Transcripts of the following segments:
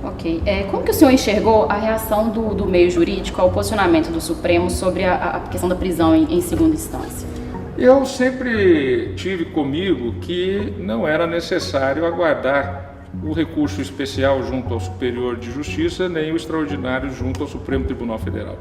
Ok. Como que o senhor enxergou a reação do meio jurídico ao posicionamento do Supremo sobre a questão da prisão em segunda instância? Eu sempre tive comigo que não era necessário aguardar o recurso especial junto ao Superior de Justiça, nem o extraordinário junto ao Supremo Tribunal Federal.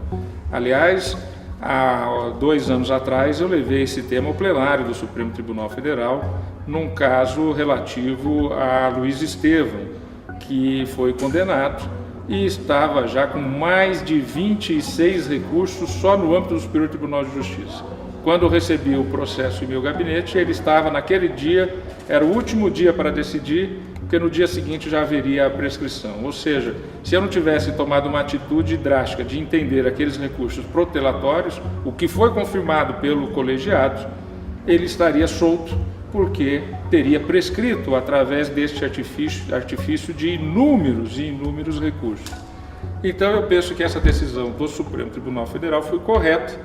Aliás, há 2 anos atrás eu levei esse tema ao plenário do Supremo Tribunal Federal, num caso relativo a Luiz Estevão, que foi condenado e estava já com mais de 26 recursos só no âmbito do Superior Tribunal de Justiça. Quando eu recebi o processo em meu gabinete, ele estava naquele dia, era o último dia para decidir, porque no dia seguinte já haveria a prescrição. Ou seja, se eu não tivesse tomado uma atitude drástica de entender aqueles recursos protelatórios, o que foi confirmado pelo colegiado, ele estaria solto, porque teria prescrito através deste artifício de inúmeros e inúmeros recursos. Então eu penso que essa decisão do Supremo Tribunal Federal foi correta,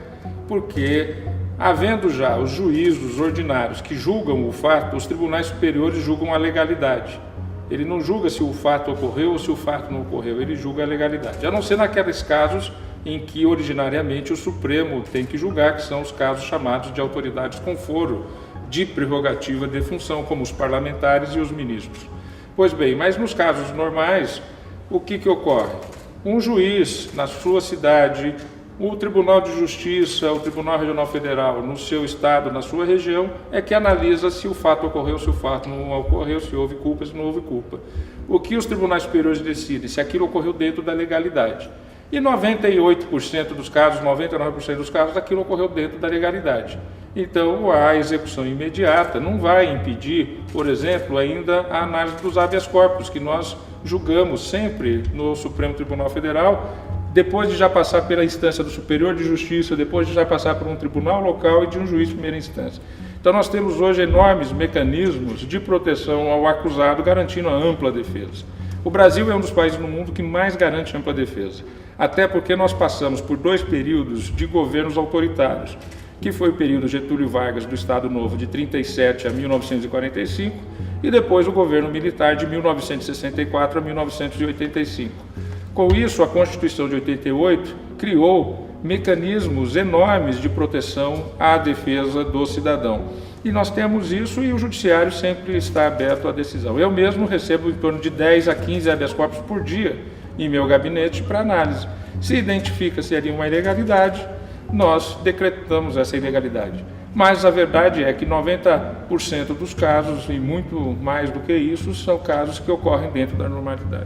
porque havendo já os juízos ordinários que julgam o fato, os tribunais superiores julgam a legalidade. Ele não julga se o fato ocorreu ou se o fato não ocorreu, ele julga a legalidade. A não ser naqueles casos em que originariamente o Supremo tem que julgar, que são os casos chamados de autoridades com foro de prerrogativa de função, como os parlamentares e os ministros. Pois bem, mas nos casos normais, o que ocorre? Um juiz na sua cidade, o Tribunal de Justiça, o Tribunal Regional Federal, no seu estado, na sua região, é que analisa se o fato ocorreu, se o fato não ocorreu, se houve culpa, se não houve culpa. O que os tribunais superiores decidem? Se aquilo ocorreu dentro da legalidade. E 98% dos casos, 99% dos casos, aquilo ocorreu dentro da legalidade. Então, a execução imediata não vai impedir, por exemplo, ainda a análise dos habeas corpus, que nós julgamos sempre no Supremo Tribunal Federal, depois de já passar pela instância do Superior de Justiça, depois de já passar por um tribunal local e de um juiz de primeira instância. Então nós temos hoje enormes mecanismos de proteção ao acusado, garantindo a ampla defesa. O Brasil é um dos países no mundo que mais garante ampla defesa, até porque nós passamos por 2 períodos de governos autoritários, que foi o período Getúlio Vargas do Estado Novo de 37 a 1945 e depois o governo militar de 1964 a 1985. Com isso, a Constituição de 88 criou mecanismos enormes de proteção à defesa do cidadão. E nós temos isso e o judiciário sempre está aberto à decisão. Eu mesmo recebo em torno de 10 a 15 habeas corpus por dia em meu gabinete para análise. Se identifica se seria uma ilegalidade, nós decretamos essa ilegalidade. Mas a verdade é que 90% dos casos, e muito mais do que isso, são casos que ocorrem dentro da normalidade.